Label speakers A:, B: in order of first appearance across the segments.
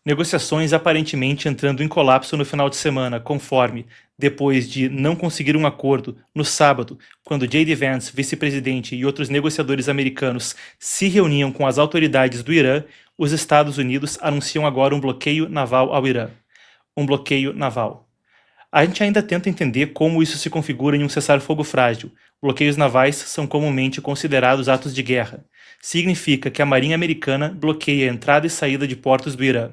A: Negociações aparentemente entrando em colapso no final de semana, conforme, depois de não conseguir um acordo, no sábado, quando J.D. Vance, vice-presidente, e outros negociadores americanos se reuniam com as autoridades do Irã, os Estados Unidos anunciam agora um bloqueio naval ao Irã. Um bloqueio naval. A gente ainda tenta entender como isso se configura em um cessar-fogo frágil. Bloqueios navais são comumente considerados atos de guerra. Significa que a Marinha Americana bloqueia a entrada e saída de portos do Irã.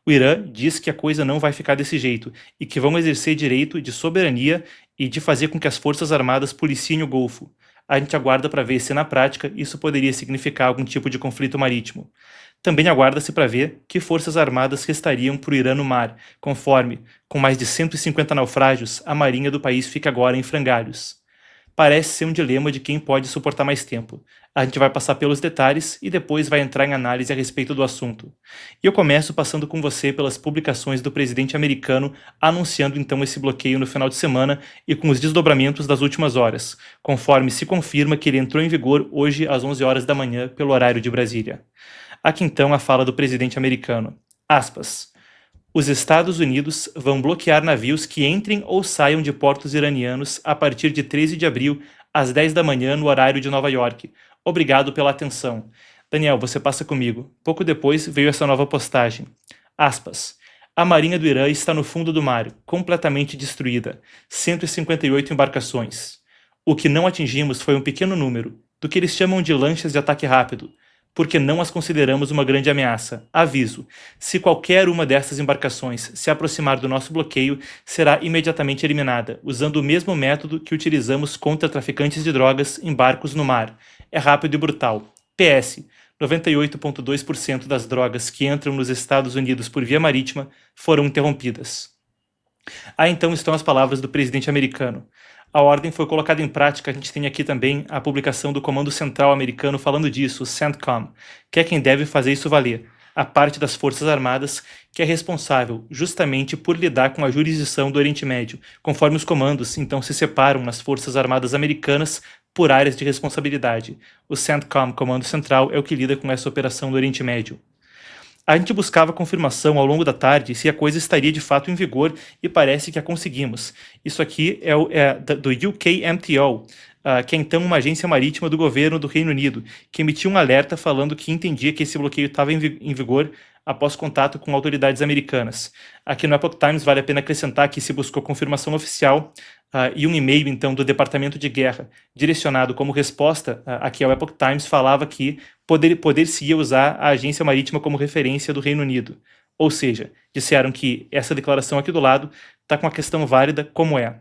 A: O Irã diz que a coisa não vai ficar desse jeito e que vão exercer direito de soberania e de fazer com que as forças armadas policiem o Golfo. A gente aguarda para ver se na prática isso poderia significar algum tipo de conflito marítimo. Também aguarda-se para ver que forças armadas restariam para o Irã no mar, conforme, com mais de 150 naufrágios, a marinha do país fica agora em frangalhos. Parece ser um dilema de quem pode suportar mais tempo. A gente vai passar pelos detalhes e depois vai entrar em análise a respeito do assunto. E eu começo passando com você pelas publicações do presidente americano anunciando então esse bloqueio no final de semana e com os desdobramentos das últimas horas, conforme se confirma que ele entrou em vigor hoje às 11 horas da manhã pelo horário de Brasília. Aqui então a fala do presidente americano. Aspas. Os Estados Unidos vão bloquear navios que entrem ou saiam de portos iranianos a partir de 13 de abril, às 10 da manhã, no horário de Nova York. Obrigado pela atenção. Daniel, você passa comigo. Pouco depois veio essa nova postagem. Aspas. A Marinha do Irã está no fundo do mar, completamente destruída. 158 embarcações. O que não atingimos foi um pequeno número, do que eles chamam de lanchas de ataque rápido, porque não as consideramos uma grande ameaça. Aviso: se qualquer uma dessas embarcações se aproximar do nosso bloqueio, será imediatamente eliminada, usando o mesmo método que utilizamos contra traficantes de drogas em barcos no mar. É rápido e brutal. PS: 98,2% das drogas que entram nos Estados Unidos por via marítima foram interrompidas. Aí então estão as palavras do presidente americano. A ordem foi colocada em prática. A gente tem aqui também a publicação do Comando Central americano falando disso, o CENTCOM, que é quem deve fazer isso valer, a parte das Forças Armadas que é responsável justamente por lidar com a jurisdição do Oriente Médio, conforme os comandos então se separam nas Forças Armadas americanas por áreas de responsabilidade. O CENTCOM, Comando Central, é o que lida com essa operação do Oriente Médio. A gente buscava confirmação ao longo da tarde se a coisa estaria de fato em vigor e parece que a conseguimos. Isso aqui é do UKMTO, que é então uma agência marítima do governo do Reino Unido, que emitiu um alerta falando que entendia que esse bloqueio estava em vigor após contato com autoridades americanas. Aqui no Epoch Times vale a pena acrescentar que se buscou confirmação oficial e um e-mail então do Departamento de Guerra direcionado como resposta aqui ao Epoch Times falava que poder-se-ia usar a agência marítima como referência do Reino Unido. Ou seja, disseram que essa declaração aqui do lado está com a questão válida como é.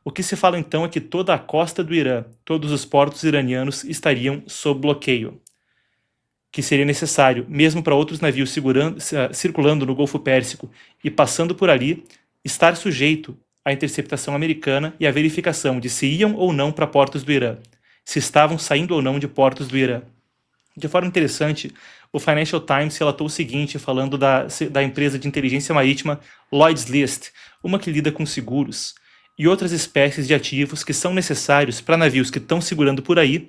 A: O que se fala então é que toda a costa do Irã, todos os portos iranianos estariam sob bloqueio, que seria necessário, mesmo para outros navios circulando no Golfo Pérsico e passando por ali, estar sujeito à interceptação americana e à verificação de se iam ou não para portos do Irã, se estavam saindo ou não de portos do Irã. De forma interessante, o Financial Times relatou o seguinte, falando da empresa de inteligência marítima Lloyd's List, uma que lida com seguros, e outras espécies de ativos que são necessários para navios que estão circulando por aí,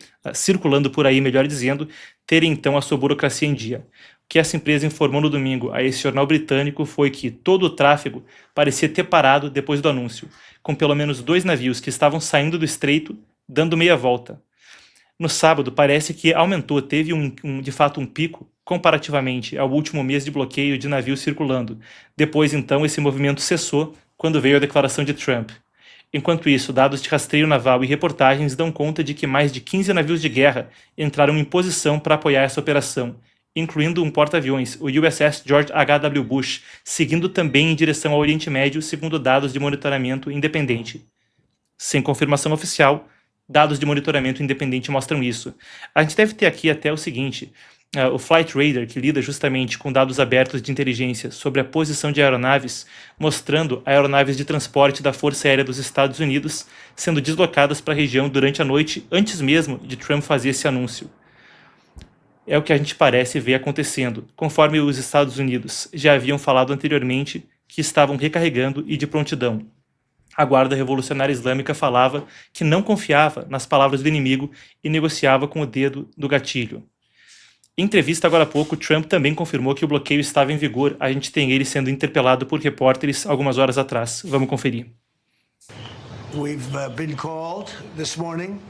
A: melhor dizendo, terem então a sua burocracia em dia. O que essa empresa informou no domingo a esse jornal britânico foi que todo o tráfego parecia ter parado depois do anúncio, com pelo menos 2 navios que estavam saindo do estreito, dando meia volta. No sábado, parece que aumentou, teve de fato um pico comparativamente ao último mês de bloqueio de navios circulando. Depois, então, esse movimento cessou quando veio a declaração de Trump. Enquanto isso, dados de rastreio naval e reportagens dão conta de que mais de 15 navios de guerra entraram em posição para apoiar essa operação, incluindo um porta-aviões, o USS George H.W. Bush, seguindo também em direção ao Oriente Médio, segundo dados de monitoramento independente. Sem confirmação oficial, dados de monitoramento independente mostram isso. A gente deve ter aqui até o seguinte: o Flight Radar, que lida justamente com dados abertos de inteligência sobre a posição de aeronaves, mostrando aeronaves de transporte da Força Aérea dos Estados Unidos sendo deslocadas para a região durante a noite, antes mesmo de Trump fazer esse anúncio. É o que a gente parece ver acontecendo, conforme os Estados Unidos já haviam falado anteriormente que estavam recarregando e de prontidão. A Guarda Revolucionária Islâmica falava que não confiava nas palavras do inimigo e negociava com o dedo do gatilho. Em entrevista agora há pouco, Trump também confirmou que o bloqueio estava em vigor. A gente tem ele sendo interpelado por repórteres algumas horas atrás. Vamos conferir.
B: We've been called this morning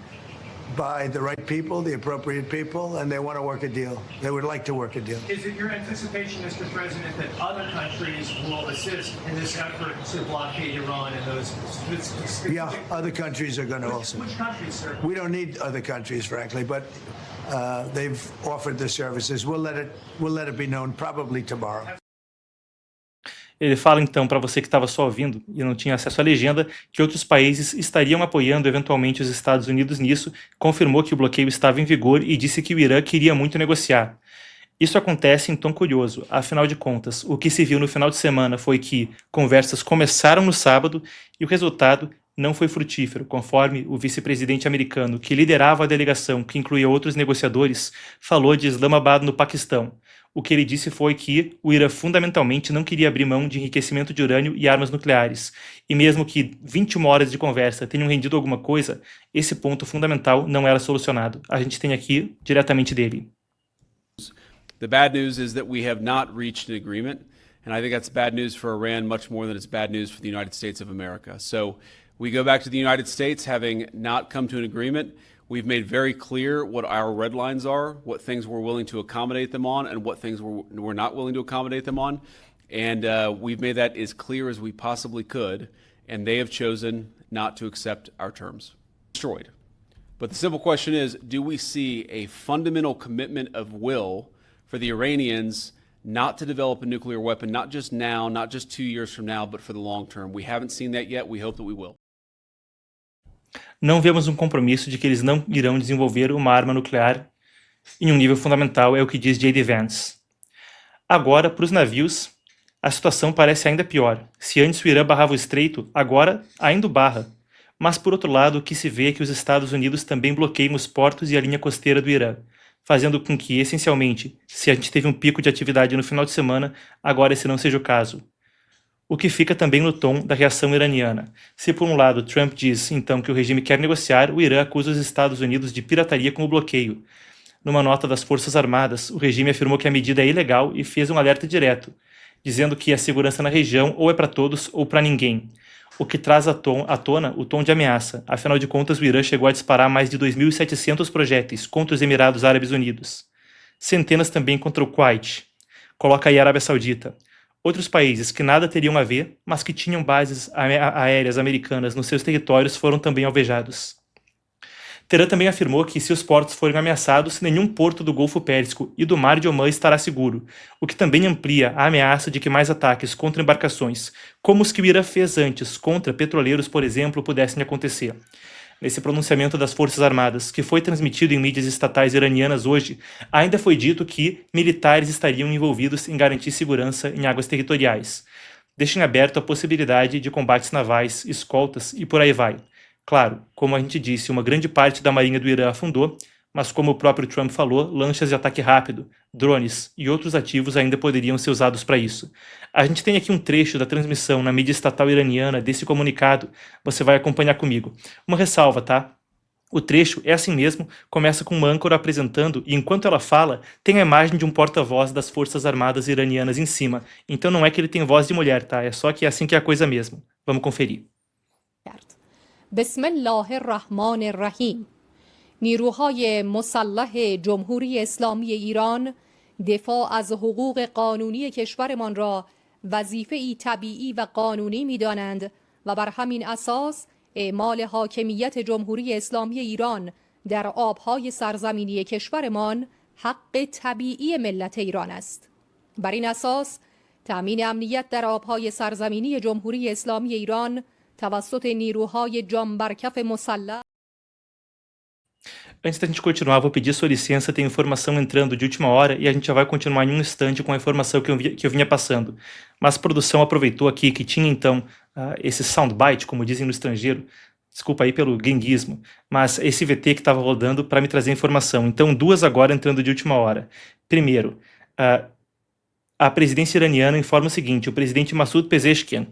B: by the right people, the appropriate people, and they want to work a deal. They would like to work a deal.
C: Is it your anticipation, Mr. President, that other countries will assist in this effort to blockade Iran and those?
B: Yeah, other countries are going to also.
C: Which countries, sir?
B: We don't need other countries, frankly, but they've offered the services. We'll let it be known probably tomorrow.
A: Ele fala então, para você que estava só ouvindo e não tinha acesso à legenda, que outros países estariam apoiando eventualmente os Estados Unidos nisso, confirmou que o bloqueio estava em vigor e disse que o Irã queria muito negociar. Isso acontece em tom curioso, afinal de contas, o que se viu no final de semana foi que conversas começaram no sábado e o resultado não foi frutífero, conforme o vice-presidente americano, que liderava a delegação, que incluía outros negociadores, falou de Islamabad, no Paquistão. O que ele disse foi que o Irã fundamentalmente não queria abrir mão de enriquecimento de urânio e armas nucleares. E mesmo que 21 horas de conversa tenham rendido alguma coisa, esse ponto fundamental não era solucionado. A gente tem aqui diretamente dele.
D: The bad news is that we have not reached an agreement, and I think that's bad news for Iran much more than it's bad news for the United States of America. So we go back to the United States having not come to an agreement. We've made very clear what our red lines are, what things we're willing to accommodate them on, and what things we're not willing to accommodate them on. And we've made that as clear as we possibly could, and they have chosen not to accept our terms. Destroyed. But the simple question is, do we see a fundamental commitment of will for the Iranians not to develop a nuclear weapon, not just now, not just 2 years from now, but for the long term? We haven't seen that yet. We hope that we will.
A: Não vemos um compromisso de que eles não irão desenvolver uma arma nuclear em um nível fundamental, é o que diz J.D. Vance. Agora, para os navios, a situação parece ainda pior. Se antes o Irã barrava o estreito, agora ainda o barra. Mas, por outro lado, o que se vê é que os Estados Unidos também bloqueiam os portos e a linha costeira do Irã, fazendo com que, essencialmente, se a gente teve um pico de atividade no final de semana, agora esse não seja o caso. O que fica também no tom da reação iraniana. Se por um lado Trump diz então que o regime quer negociar, o Irã acusa os Estados Unidos de pirataria com o bloqueio. Numa nota das Forças Armadas, o regime afirmou que a medida é ilegal e fez um alerta direto, dizendo que a segurança na região ou é para todos ou para ninguém, o que traz à tona o tom de ameaça. Afinal de contas, o Irã chegou a disparar mais de 2.700 projéteis contra os Emirados Árabes Unidos. Centenas também contra o Kuwait. Coloca aí a Arábia Saudita. Outros países que nada teriam a ver, mas que tinham bases aéreas americanas nos seus territórios foram também alvejados. Teherã também afirmou que se os portos forem ameaçados, nenhum porto do Golfo Pérsico e do Mar de Omã estará seguro, o que também amplia a ameaça de que mais ataques contra embarcações, como os que o Irã fez antes contra petroleiros, por exemplo, pudessem acontecer. Nesse pronunciamento das Forças Armadas, que foi transmitido em mídias estatais iranianas hoje, ainda foi dito que militares estariam envolvidos em garantir segurança em águas territoriais. Deixa em aberto a possibilidade de combates navais, escoltas e por aí vai. Claro, como a gente disse, uma grande parte da marinha do Irã afundou, mas como o próprio Trump falou, lanchas de ataque rápido, drones e outros ativos ainda poderiam ser usados para isso. A gente tem aqui um trecho da transmissão na mídia estatal iraniana desse comunicado, você vai acompanhar comigo. Uma ressalva, tá? O trecho é assim mesmo, começa com uma âncora apresentando e enquanto ela fala, tem a imagem de um porta-voz das Forças Armadas iranianas em cima. Então não é que ele tem voz de mulher, tá? É só que é assim que é a coisa mesmo. Vamos conferir.
E: Bismillahirrahmanirrahim. نیروهای مسلح جمهوری اسلامی ایران دفاع از حقوق قانونی کشورمان را وظیفه‌ای طبیعی و قانونی می‌دانند و بر همین اساس اعمال حاکمیت جمهوری اسلامی ایران در آبهای سرزمینی کشورمان حق طبیعی ملت ایران است. بر این اساس تأمین امنیت در آبهای سرزمینی جمهوری اسلامی ایران توسط نیروهای جانبرکف مسلح.
A: Antes da gente continuar, vou pedir sua licença, tem informação entrando de última hora e a gente já vai continuar em um instante com a informação que eu vinha passando. Mas a produção aproveitou aqui que tinha então esse soundbite, como dizem no estrangeiro, desculpa aí pelo gringuismo, mas esse VT que estava rodando para me trazer informação. Então, duas agora entrando de última hora. Primeiro, a presidência iraniana informa o seguinte: o presidente Massoud Pezeshkian,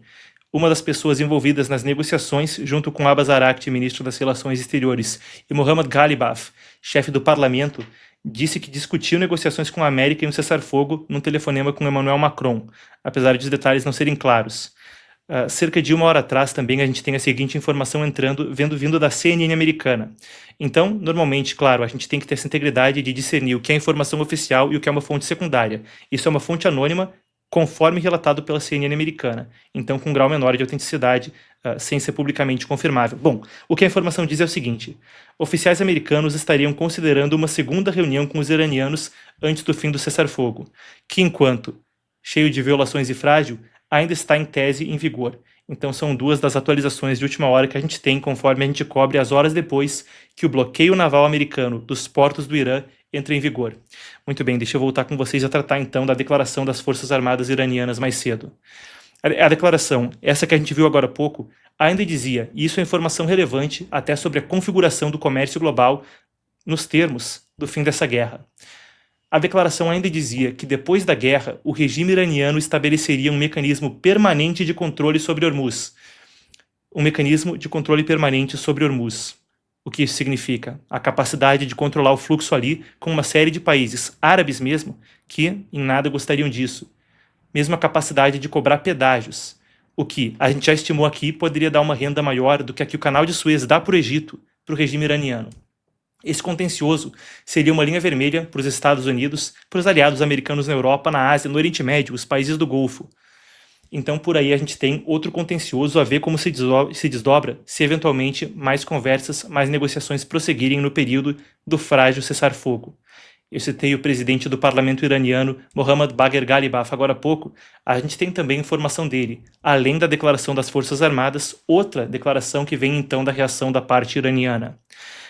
A: uma das pessoas envolvidas nas negociações, junto com Abbas Araghchi, ministro das Relações Exteriores, e Mohammad Ghalibaf, chefe do parlamento, disse que discutiu negociações com a América em um cessar-fogo num telefonema com Emmanuel Macron, apesar de os detalhes não serem claros. Cerca de 1 hora atrás também a gente tem a seguinte informação vindo da CNN americana. Então, normalmente, claro, a gente tem que ter essa integridade de discernir o que é informação oficial e o que é uma fonte secundária. Isso é uma fonte anônima, conforme relatado pela CNN americana, então com um grau menor de autenticidade, sem ser publicamente confirmável. Bom, o que a informação diz é o seguinte: oficiais americanos estariam considerando uma segunda reunião com os iranianos antes do fim do cessar-fogo, que enquanto cheio de violações e frágil, ainda está em tese em vigor. Então são 2 das atualizações de última hora que a gente tem, conforme a gente cobre as horas depois que o bloqueio naval americano dos portos do Irã entra em vigor. Muito bem, deixa eu voltar com vocês a tratar então da declaração das Forças Armadas iranianas mais cedo. A declaração, essa que a gente viu agora há pouco, ainda dizia, e isso é informação relevante até sobre a configuração do comércio global nos termos do fim dessa guerra. A declaração ainda dizia que depois da guerra, o regime iraniano estabeleceria um mecanismo permanente de controle sobre Hormuz. Um mecanismo de controle permanente sobre Hormuz. O que isso significa? A capacidade de controlar o fluxo ali com uma série de países, árabes mesmo, que em nada gostariam disso. Mesmo a capacidade de cobrar pedágios, o que a gente já estimou aqui poderia dar uma renda maior do que a que o canal de Suez dá para o Egito, para o regime iraniano. Esse contencioso seria uma linha vermelha para os Estados Unidos, para os aliados americanos na Europa, na Ásia, no Oriente Médio, os países do Golfo. Então, por aí a gente tem outro contencioso a ver como se desdobra se eventualmente mais conversas, mais negociações prosseguirem no período do frágil cessar-fogo. Eu citei o presidente do parlamento iraniano, Mohammad Bagher Ghalibaf, agora há pouco. A gente tem também informação dele, além da declaração das Forças Armadas, outra declaração que vem então da reação da parte iraniana.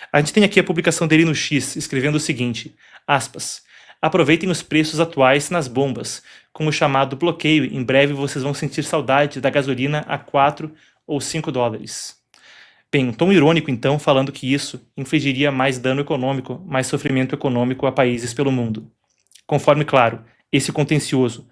A: A gente tem aqui a publicação dele no X, escrevendo o seguinte, aspas, aproveitem os preços atuais nas bombas. Com o chamado bloqueio, em breve vocês vão sentir saudade da gasolina a 4 ou 5 dólares. Bem, um tom irônico então, falando que isso infligiria mais dano econômico, mais sofrimento econômico a países pelo mundo. Conforme, claro, esse contencioso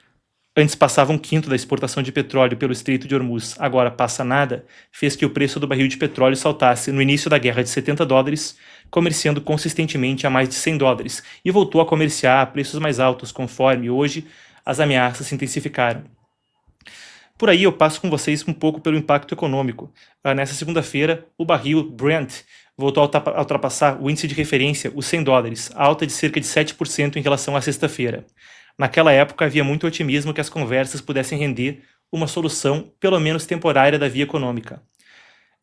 A: antes passava 1/5 da exportação de petróleo pelo Estreito de Hormuz, agora passa nada, fez que o preço do barril de petróleo saltasse no início da guerra de 70 dólares, comerciando consistentemente a mais de 100 dólares, e voltou a comerciar a preços mais altos, conforme hoje as ameaças se intensificaram. Por aí eu passo com vocês um pouco pelo impacto econômico. Nessa segunda-feira, o barril Brent voltou a ultrapassar o índice de referência, os 100 dólares, alta de cerca de 7% em relação à sexta-feira. Naquela época havia muito otimismo que as conversas pudessem render uma solução, pelo menos temporária, da via econômica.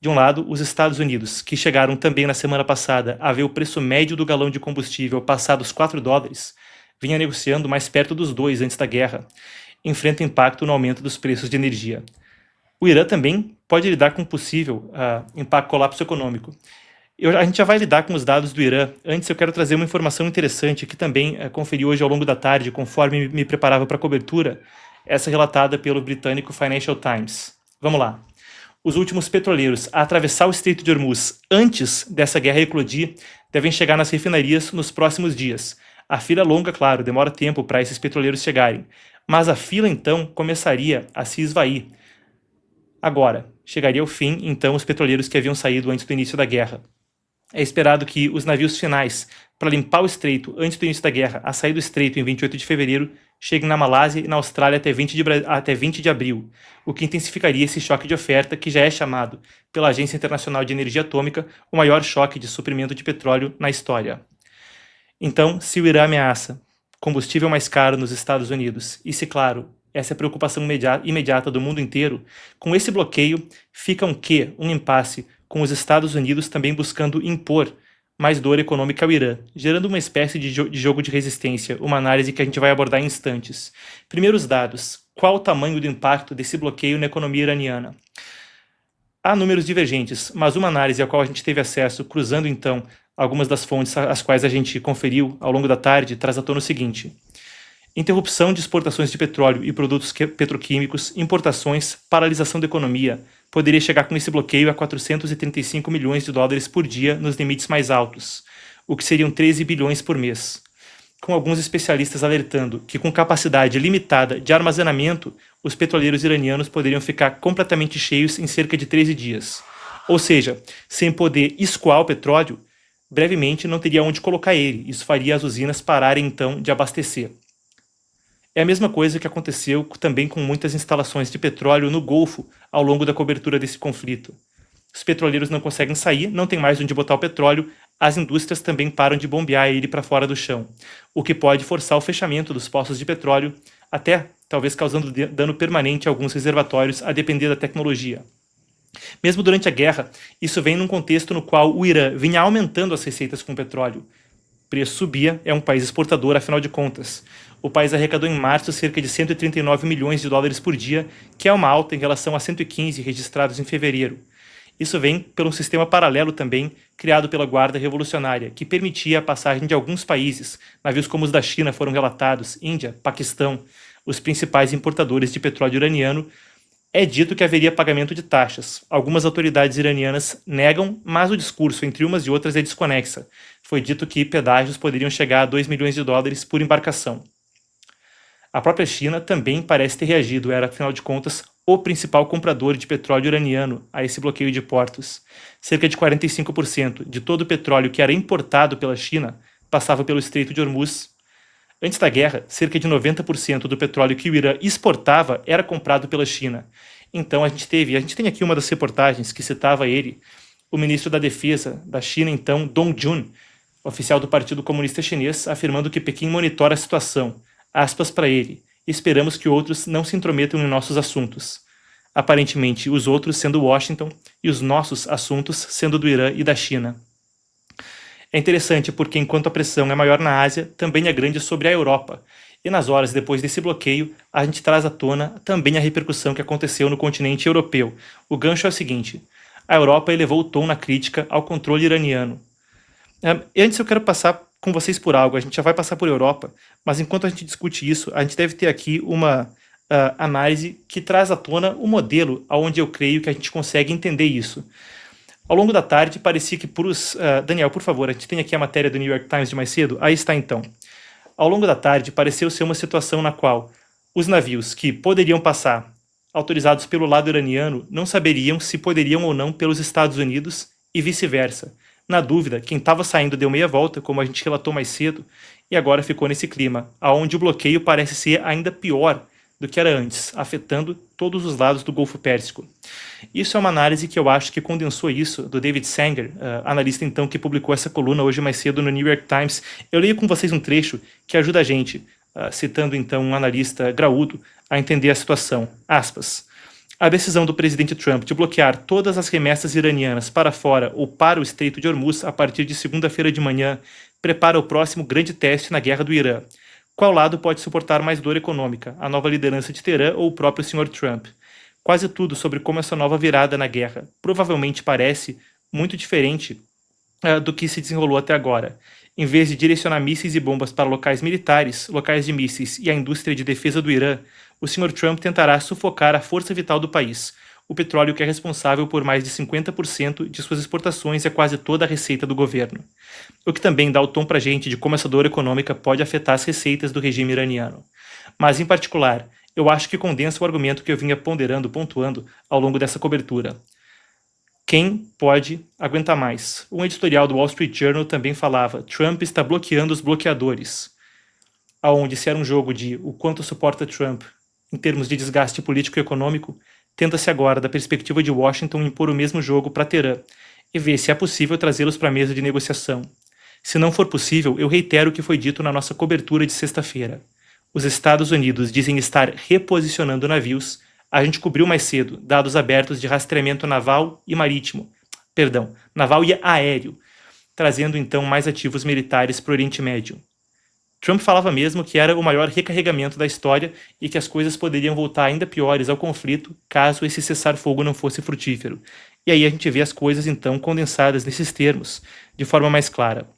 A: De um lado, os Estados Unidos, que chegaram também na semana passada a ver o preço médio do galão de combustível passar dos 4 dólares, vinha negociando mais perto dos 2 antes da guerra, enfrenta impacto no aumento dos preços de energia. O Irã também pode lidar com um possível colapso econômico. A gente já vai lidar com os dados do Irã. Antes eu quero trazer uma informação interessante que também conferi hoje ao longo da tarde, conforme me preparava para a cobertura, essa relatada pelo britânico Financial Times. Vamos lá. Os últimos petroleiros a atravessar o Estreito de Hormuz antes dessa guerra eclodir devem chegar nas refinarias nos próximos dias. A fila é longa, claro, demora tempo para esses petroleiros chegarem, mas a fila então começaria a se esvair. Agora, chegaria ao fim então os petroleiros que haviam saído antes do início da guerra. É esperado que os navios finais para limpar o estreito antes do início da guerra, a sair do estreito em 28 de fevereiro, cheguem na Malásia e na Austrália até 20 de abril, o que intensificaria esse choque de oferta que já é chamado pela Agência Internacional de Energia Atômica o maior choque de suprimento de petróleo na história. Então, se o Irã ameaça combustível mais caro nos Estados Unidos, e se, claro, essa é a preocupação imediata do mundo inteiro, com esse bloqueio fica um impasse com os Estados Unidos também buscando impor mais dor econômica ao Irã, gerando uma espécie de jogo de resistência, uma análise que a gente vai abordar em instantes. Primeiros dados, qual o tamanho do impacto desse bloqueio na economia iraniana? Há números divergentes, mas uma análise a qual a gente teve acesso, cruzando então algumas das fontes às quais a gente conferiu ao longo da tarde, traz à tona o seguinte: interrupção de exportações de petróleo e produtos petroquímicos, importações, paralisação da economia, poderia chegar com esse bloqueio a 435 milhões de dólares por dia nos limites mais altos, o que seriam 13 bilhões por mês. Com alguns especialistas alertando que com capacidade limitada de armazenamento, os petroleiros iranianos poderiam ficar completamente cheios em cerca de 13 dias. Ou seja, sem poder escoar o petróleo, brevemente não teria onde colocar ele. Isso faria as usinas pararem então de abastecer. É a mesma coisa que aconteceu também com muitas instalações de petróleo no Golfo ao longo da cobertura desse conflito. Os petroleiros não conseguem sair, não tem mais onde botar o petróleo, as indústrias também param de bombear ele para fora do chão, o que pode forçar o fechamento dos poços de petróleo, até talvez causando dano permanente a alguns reservatórios, a depender da tecnologia. Mesmo durante a guerra, isso vem num contexto no qual o Irã vinha aumentando as receitas com petróleo. O preço subia, é um país exportador, afinal de contas. O país arrecadou em março cerca de 139 milhões de dólares por dia, que é uma alta em relação a 115 registrados em fevereiro. Isso vem por um sistema paralelo também, criado pela Guarda Revolucionária, que permitia a passagem de alguns países. Navios como os da China foram relatados, Índia, Paquistão, os principais importadores de petróleo iraniano. É dito que haveria pagamento de taxas. Algumas autoridades iranianas negam, mas o discurso entre umas e outras é desconexa. Foi dito que pedágios poderiam chegar a 2 milhões de dólares por embarcação. A própria China também parece ter reagido, era, afinal de contas, o principal comprador de petróleo iraniano a esse bloqueio de portos. Cerca de 45% de todo o petróleo que era importado pela China passava pelo Estreito de Hormuz. Antes da guerra, cerca de 90% do petróleo que o Irã exportava era comprado pela China. Então a gente tem aqui uma das reportagens que citava ele, o ministro da Defesa da China, então, Dong Jun, oficial do Partido Comunista Chinês, afirmando que Pequim monitora a situação. Aspas para ele: esperamos que outros não se intrometam em nossos assuntos. Aparentemente, os outros sendo Washington e os nossos assuntos sendo do Irã e da China. É interessante porque, enquanto a pressão é maior na Ásia, também é grande sobre a Europa. E nas horas depois desse bloqueio, a gente traz à tona também a repercussão que aconteceu no continente europeu. O gancho é o seguinte: a Europa elevou o tom na crítica ao controle iraniano. Antes eu quero passar com vocês por algo, a gente já vai passar por Europa, mas enquanto a gente discute isso, a gente deve ter aqui uma análise que traz à tona o modelo onde eu creio que a gente consegue entender isso. Ao longo da tarde, parecia que Daniel, por favor, a gente tem aqui a matéria do New York Times de mais cedo. Aí está, então. Ao longo da tarde, pareceu ser uma situação na qual os navios que poderiam passar, autorizados pelo lado iraniano, não saberiam se poderiam ou não pelos Estados Unidos e vice-versa. Na dúvida, quem estava saindo deu meia volta, como a gente relatou mais cedo, e agora ficou nesse clima, onde o bloqueio parece ser ainda pior do que era antes, afetando todos os lados do Golfo Pérsico. Isso é uma análise que eu acho que condensou isso, do David Sanger, analista então que publicou essa coluna hoje mais cedo no New York Times. Eu leio com vocês um trecho que ajuda a gente, citando então um analista graúdo, a entender a situação. Aspas. A decisão do presidente Trump de bloquear todas as remessas iranianas para fora ou para o Estreito de Hormuz a partir de segunda-feira de manhã prepara o próximo grande teste na guerra do Irã. Qual lado pode suportar mais dor econômica, a nova liderança de Teherã ou o próprio Sr. Trump? Quase tudo sobre como essa nova virada na guerra provavelmente parece muito diferente do que se desenrolou até agora. Em vez de direcionar mísseis e bombas para locais militares, locais de mísseis e a indústria de defesa do Irã, o Sr. Trump tentará sufocar a força vital do país, o petróleo que é responsável por mais de 50% de suas exportações e quase toda a receita do governo. O que também dá o tom para a gente de como essa dor econômica pode afetar as receitas do regime iraniano. Mas, em particular, eu acho que condensa o argumento que eu vinha pontuando ao longo dessa cobertura. Quem pode aguentar mais? Um editorial do Wall Street Journal também falava: Trump está bloqueando os bloqueadores. Aonde, se era um jogo de o quanto suporta Trump em termos de desgaste político e econômico, tenta-se agora, da perspectiva de Washington, impor o mesmo jogo para Teherã e ver se é possível trazê-los para a mesa de negociação. Se não for possível, eu reitero o que foi dito na nossa cobertura de sexta-feira. Os Estados Unidos dizem estar reposicionando navios. A gente cobriu mais cedo dados abertos de rastreamento naval e naval e aéreo, trazendo então mais ativos militares para o Oriente Médio. Trump falava mesmo que era o maior recarregamento da história e que as coisas poderiam voltar ainda piores ao conflito caso esse cessar-fogo não fosse frutífero. E aí a gente vê as coisas então condensadas nesses termos, de forma mais clara.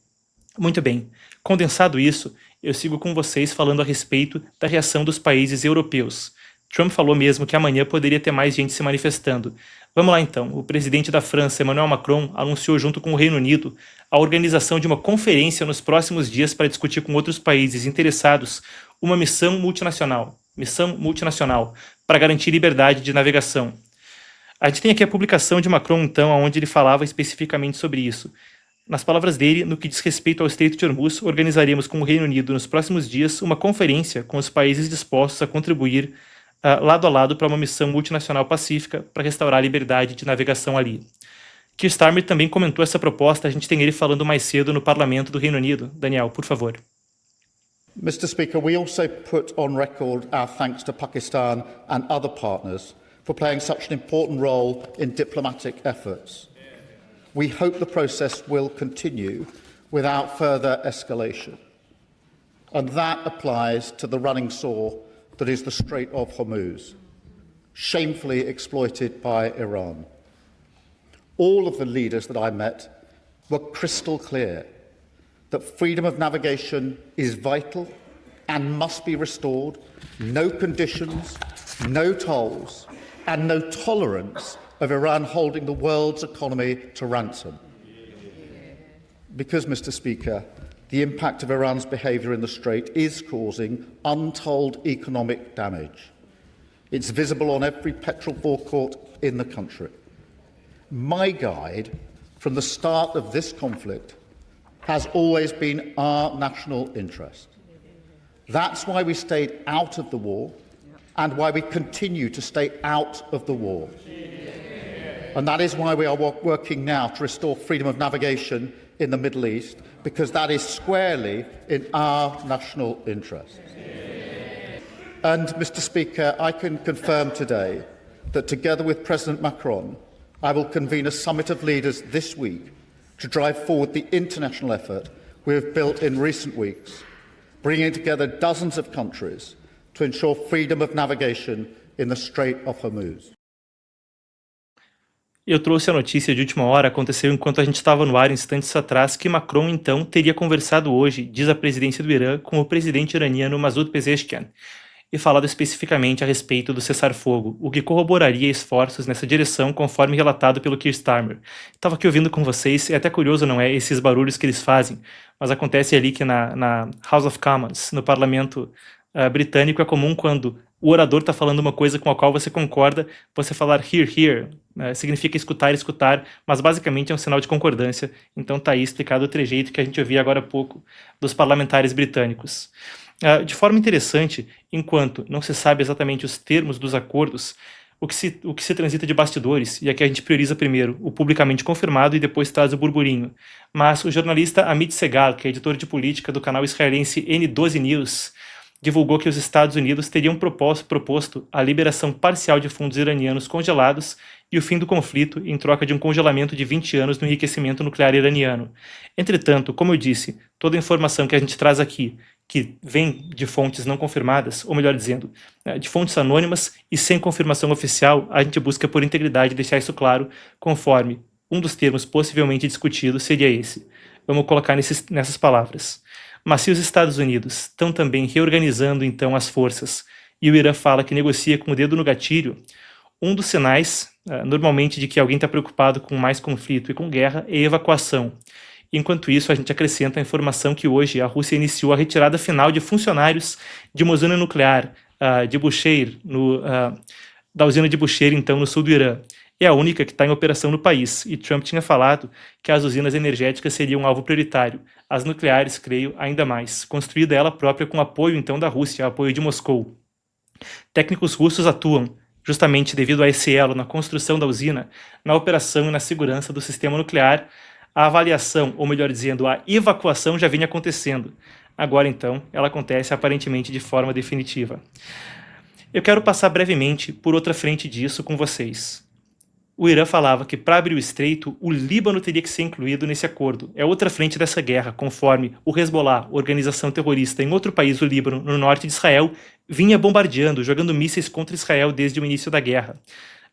A: Muito bem, condensado isso, eu sigo com vocês falando a respeito da reação dos países europeus. Trump falou mesmo que amanhã poderia ter mais gente se manifestando. Vamos lá então. O presidente da França, Emmanuel Macron, anunciou junto com o Reino Unido a organização de uma conferência nos próximos dias para discutir com outros países interessados uma missão multinacional para garantir liberdade de navegação. A gente tem aqui a publicação de Macron, então, onde ele falava especificamente sobre isso. Nas palavras dele, no que diz respeito ao Estreito de Hormuz, organizaremos com o Reino Unido nos próximos dias uma conferência com os países dispostos a contribuir lado a lado para uma missão multinacional pacífica para restaurar a liberdade de navegação ali. Keir Starmer também comentou essa proposta, a gente tem ele falando mais cedo no Parlamento do Reino Unido. Daniel, por favor.
F: Mr. Speaker, we also put on record our thanks to Pakistan and other partners for playing such an important role in diplomatic efforts. We hope the process will continue without further escalation. And that applies to the running sore that is the Strait of Hormuz, shamefully exploited by Iran. All of the leaders that I met were crystal clear that freedom of navigation is vital and must be restored, no conditions, no tolls, and no tolerance of Iran holding the world's economy to ransom. Because, Mr. Speaker, the impact of Iran's behaviour in the Strait is causing untold economic damage. It's visible on every petrol forecourt in the country. My guide from the start of this conflict has always been our national interest. That's why we stayed out of the war and why we continue to stay out of the war. And that is why we are working now to restore freedom of navigation in the Middle East, because that is squarely in our national interest. And, Mr. Speaker, I can confirm today that together with President Macron, I will convene a summit of leaders this week to drive forward the international effort we have built in recent weeks, bringing together dozens of countries to ensure freedom of navigation in the Strait of Hormuz.
A: Eu trouxe a notícia de última hora, aconteceu enquanto a gente estava no ar instantes atrás, que Macron, então, teria conversado hoje, diz a presidência do Irã, com o presidente iraniano Masoud Pezeshkian, e falado especificamente a respeito do cessar-fogo, o que corroboraria esforços nessa direção, conforme relatado pelo Keir Starmer. Estava aqui ouvindo com vocês, é até curioso, não é, esses barulhos que eles fazem, mas acontece ali que na House of Commons, no parlamento britânico, é comum quando o orador está falando uma coisa com a qual você concorda, você falar hear, significa escutar, mas basicamente é um sinal de concordância. Então está aí explicado o trejeito que a gente ouvia agora há pouco dos parlamentares britânicos. De forma interessante, enquanto não se sabe exatamente os termos dos acordos, o que se transita de bastidores, e aqui a gente prioriza primeiro o publicamente confirmado e depois traz o burburinho. Mas o jornalista Amit Segal, que é editor de política do canal israelense N12 News, divulgou que os Estados Unidos teriam proposto a liberação parcial de fundos iranianos congelados e o fim do conflito em troca de um congelamento de 20 anos no enriquecimento nuclear iraniano. Entretanto, como eu disse, toda a informação que a gente traz aqui, que vem de fontes não confirmadas, ou melhor dizendo, de fontes anônimas e sem confirmação oficial, a gente busca por integridade deixar isso claro, conforme um dos termos possivelmente discutidos seria esse. Vamos colocar nessas palavras. Mas se os Estados Unidos estão também reorganizando então as forças e o Irã fala que negocia com o dedo no gatilho, um dos sinais, normalmente, de que alguém está preocupado com mais conflito e com guerra é evacuação. Enquanto isso, a gente acrescenta a informação que hoje a Rússia iniciou a retirada final de funcionários de uma usina nuclear de Bushehr, da usina de Bushehr, então, no sul do Irã. É a única que está em operação no país, e Trump tinha falado que as usinas energéticas seriam um alvo prioritário, as nucleares, creio, ainda mais, construída ela própria com apoio, então, da Rússia, apoio de Moscou. Técnicos russos atuam, justamente devido a esse elo na construção da usina, na operação e na segurança do sistema nuclear. A avaliação, ou melhor dizendo, a evacuação já vinha acontecendo. Agora, então, ela acontece aparentemente de forma definitiva. Eu quero passar brevemente por outra frente disso com vocês. O Irã falava que para abrir o estreito, o Líbano teria que ser incluído nesse acordo. É outra frente dessa guerra, conforme o Hezbollah, organização terrorista em outro país do Líbano, no norte de Israel, vinha bombardeando, jogando mísseis contra Israel desde o início da guerra.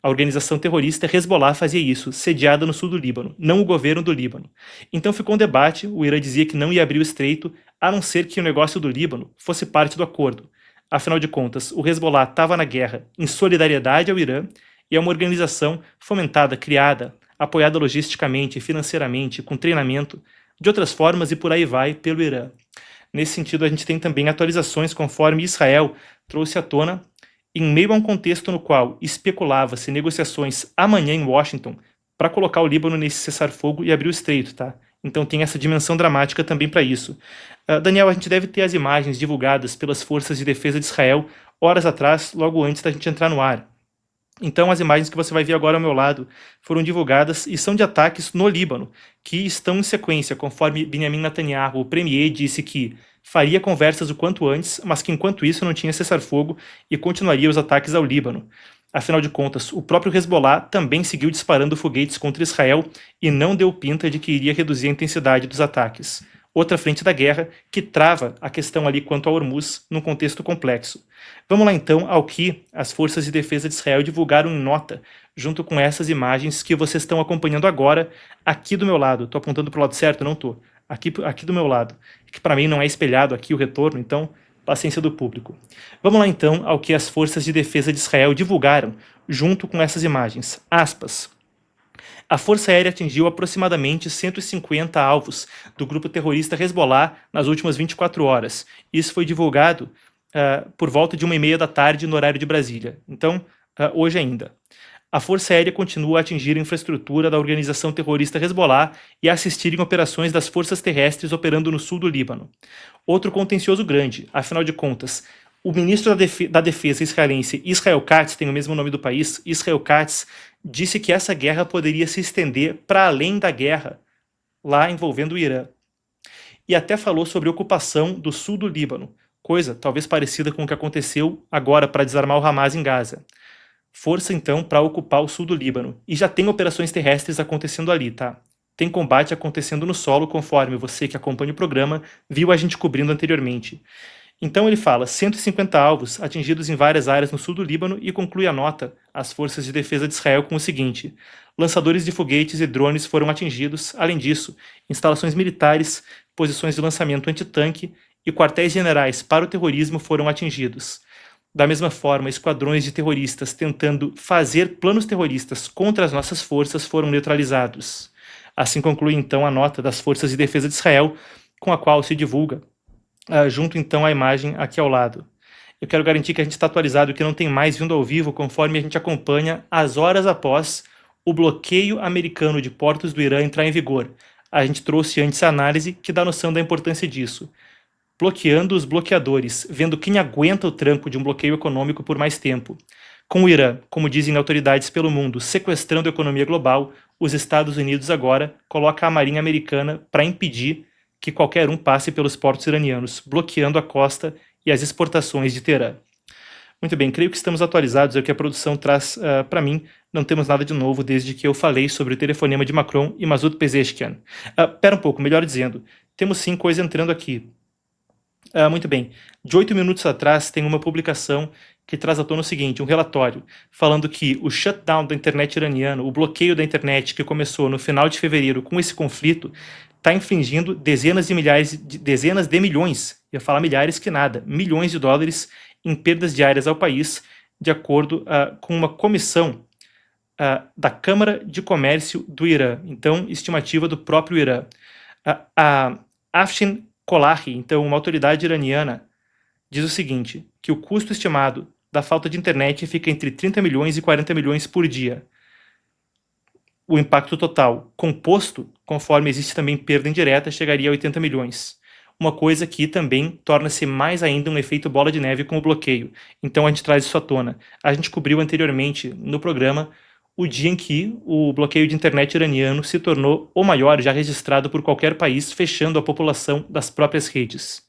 A: A organização terrorista Hezbollah fazia isso, sediada no sul do Líbano, não o governo do Líbano. Então ficou um debate, o Irã dizia que não ia abrir o estreito, a não ser que o negócio do Líbano fosse parte do acordo. Afinal de contas, o Hezbollah estava na guerra em solidariedade ao Irã, e é uma organização fomentada, criada, apoiada logisticamente, financeiramente, com treinamento, de outras formas e por aí vai, pelo Irã. Nesse sentido, a gente tem também atualizações conforme Israel trouxe à tona, em meio a um contexto no qual especulava-se negociações amanhã em Washington para colocar o Líbano nesse cessar-fogo e abrir o estreito, tá? Então tem essa dimensão dramática também para isso. Daniel, a gente deve ter as imagens divulgadas pelas forças de defesa de Israel horas atrás, logo antes da gente entrar no ar. Então as imagens que você vai ver agora ao meu lado foram divulgadas e são de ataques no Líbano, que estão em sequência, conforme Benjamin Netanyahu, o premier, disse que faria conversas o quanto antes, mas que enquanto isso não tinha cessar-fogo e continuaria os ataques ao Líbano. Afinal de contas, o próprio Hezbollah também seguiu disparando foguetes contra Israel e não deu pinta de que iria reduzir a intensidade dos ataques. Outra frente da guerra que trava a questão ali quanto a Hormuz num contexto complexo. Vamos lá então ao que as forças de defesa de Israel divulgaram em nota, junto com essas imagens que vocês estão acompanhando agora aqui do meu lado. Estou apontando para o lado certo? Não estou. Aqui do meu lado. Que para mim não é espelhado aqui o retorno, então paciência do público. Vamos lá então ao que as forças de defesa de Israel divulgaram junto com essas imagens. Aspas. A Força Aérea atingiu aproximadamente 150 alvos do grupo terrorista Hezbollah nas últimas 24 horas. Isso foi divulgado por volta de 1h30 da tarde no horário de Brasília. Então, hoje ainda. A Força Aérea continua a atingir a infraestrutura da organização terrorista Hezbollah e a assistir em operações das forças terrestres operando no sul do Líbano. Outro contencioso grande, afinal de contas, o ministro da Defesa israelense, Israel Katz, tem o mesmo nome do país, Israel Katz, disse que essa guerra poderia se estender para além da guerra, lá envolvendo o Irã. E até falou sobre a ocupação do sul do Líbano, coisa talvez parecida com o que aconteceu agora para desarmar o Hamas em Gaza. Força, então, para ocupar o sul do Líbano. E já tem operações terrestres acontecendo ali, tá? Tem combate acontecendo no solo, conforme você que acompanha o programa viu a gente cobrindo anteriormente. Então ele fala 150 alvos atingidos em várias áreas no sul do Líbano e conclui a nota, as forças de defesa de Israel, com o seguinte: lançadores de foguetes e drones foram atingidos, além disso, instalações militares, posições de lançamento antitanque e quartéis generais para o terrorismo foram atingidos. Da mesma forma, esquadrões de terroristas tentando fazer planos terroristas contra as nossas forças foram neutralizados. Assim conclui então a nota das forças de defesa de Israel, com a qual se divulga junto então à imagem aqui ao lado. Eu quero garantir que a gente está atualizado, que não tem mais vindo ao vivo, conforme a gente acompanha as horas após o bloqueio americano de portos do Irã entrar em vigor. A gente trouxe antes a análise que dá noção da importância disso. Bloqueando os bloqueadores, vendo quem aguenta o tranco de um bloqueio econômico por mais tempo. Com o Irã, como dizem autoridades pelo mundo, sequestrando a economia global, os Estados Unidos agora coloca a Marinha Americana para impedir que qualquer um passe pelos portos iranianos, bloqueando a costa e as exportações de Teherã. Muito bem, creio que estamos atualizados, é o que a produção traz para mim. Não temos nada de novo desde que eu falei sobre o telefonema de Macron e Masoud Pezeshkian. Pera um pouco, melhor dizendo, temos sim coisa entrando aqui. Muito bem, de 8 minutos atrás tem uma publicação que traz à tona o seguinte, um relatório, falando que o shutdown da internet iraniana, o bloqueio da internet que começou no final de fevereiro com esse conflito, está infligindo dezenas de milhões, ia falar milhares que nada, milhões de dólares em perdas diárias ao país, de acordo com uma comissão da Câmara de Comércio do Irã, então estimativa do próprio Irã. A Afshin Kolahi, então uma autoridade iraniana, diz o seguinte, que o custo estimado da falta de internet fica entre 30 milhões e 40 milhões por dia. O impacto total composto, conforme existe também perda indireta, chegaria a 80 milhões. Uma coisa que também torna-se mais ainda um efeito bola de neve com o bloqueio. Então a gente traz isso à tona. A gente cobriu anteriormente no programa o dia em que o bloqueio de internet iraniano se tornou o maior já registrado por qualquer país, fechando a população das próprias redes.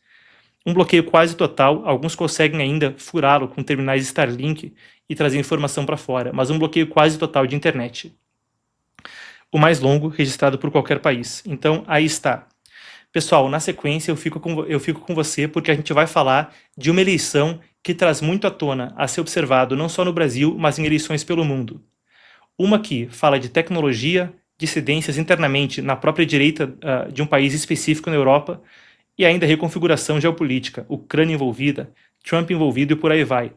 A: Um bloqueio quase total, alguns conseguem ainda furá-lo com terminais Starlink e trazer informação para fora, mas um bloqueio quase total de internet. O mais longo registrado por qualquer país. Então, aí está. Pessoal, na sequência eu fico com você porque a gente vai falar de uma eleição que traz muito à tona a ser observado não só no Brasil, mas em eleições pelo mundo. Uma que fala de tecnologia, dissidências internamente na própria direita de um país específico na Europa e ainda reconfiguração geopolítica, Ucrânia envolvida, Trump envolvido e por aí vai.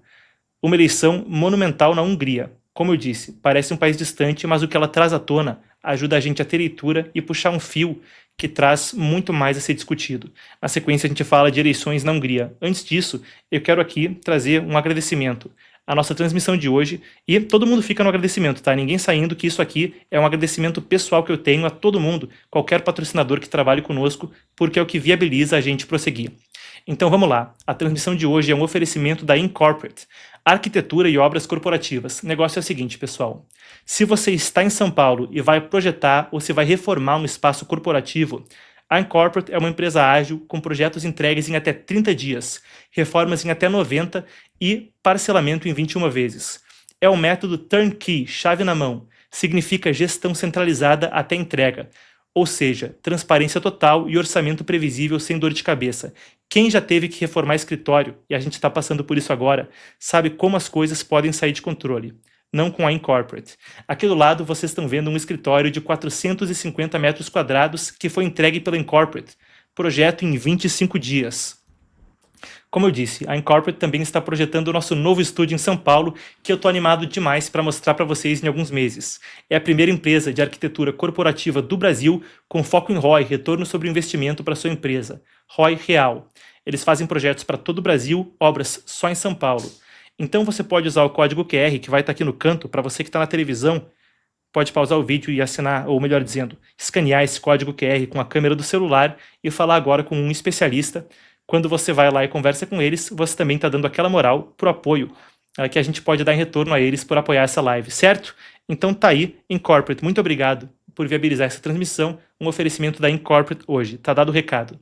A: Uma eleição monumental na Hungria. Como eu disse, parece um país distante, mas o que ela traz à tona ajuda a gente a ter leitura e puxar um fio que traz muito mais a ser discutido. Na sequência a gente fala de eleições na Hungria. Antes disso, eu quero aqui trazer um agradecimento a nossa transmissão de hoje, e todo mundo fica no agradecimento, tá? Ninguém saindo, que isso aqui é um agradecimento pessoal que eu tenho a todo mundo, qualquer patrocinador que trabalhe conosco, porque é o que viabiliza a gente prosseguir. Então vamos lá, a transmissão de hoje é um oferecimento da Incorporate, arquitetura e obras corporativas. O negócio é o seguinte, pessoal, se você está em São Paulo e vai projetar ou se vai reformar um espaço corporativo, a Incorporate é uma empresa ágil com projetos entregues em até 30 dias, reformas em até 90 e parcelamento em 21 vezes. É o método turnkey, chave na mão, significa gestão centralizada até entrega, ou seja, transparência total e orçamento previsível sem dor de cabeça. Quem já teve que reformar escritório, e a gente está passando por isso agora, sabe como as coisas podem sair de controle. Não com a Incorporate. Aqui do lado vocês estão vendo um escritório de 450 metros quadrados que foi entregue pela Incorporate. Projeto em 25 dias. Como eu disse, a Incorporate também está projetando o nosso novo estúdio em São Paulo, que eu estou animado demais para mostrar para vocês em alguns meses. É a primeira empresa de arquitetura corporativa do Brasil com foco em ROI, retorno sobre o investimento para sua empresa. ROI real. Eles fazem projetos para todo o Brasil, obras só em São Paulo. Então você pode usar o código QR que vai estar aqui no canto, para você que está na televisão, pode pausar o vídeo e assinar, ou melhor dizendo, escanear esse código QR com a câmera do celular e falar agora com um especialista. Quando você vai lá e conversa com eles, você também está dando aquela moral pro apoio que a gente pode dar em retorno a eles por apoiar essa live, certo? Então tá aí, Incorporate, muito obrigado por viabilizar essa transmissão, um oferecimento da Incorporate hoje, tá dado o recado.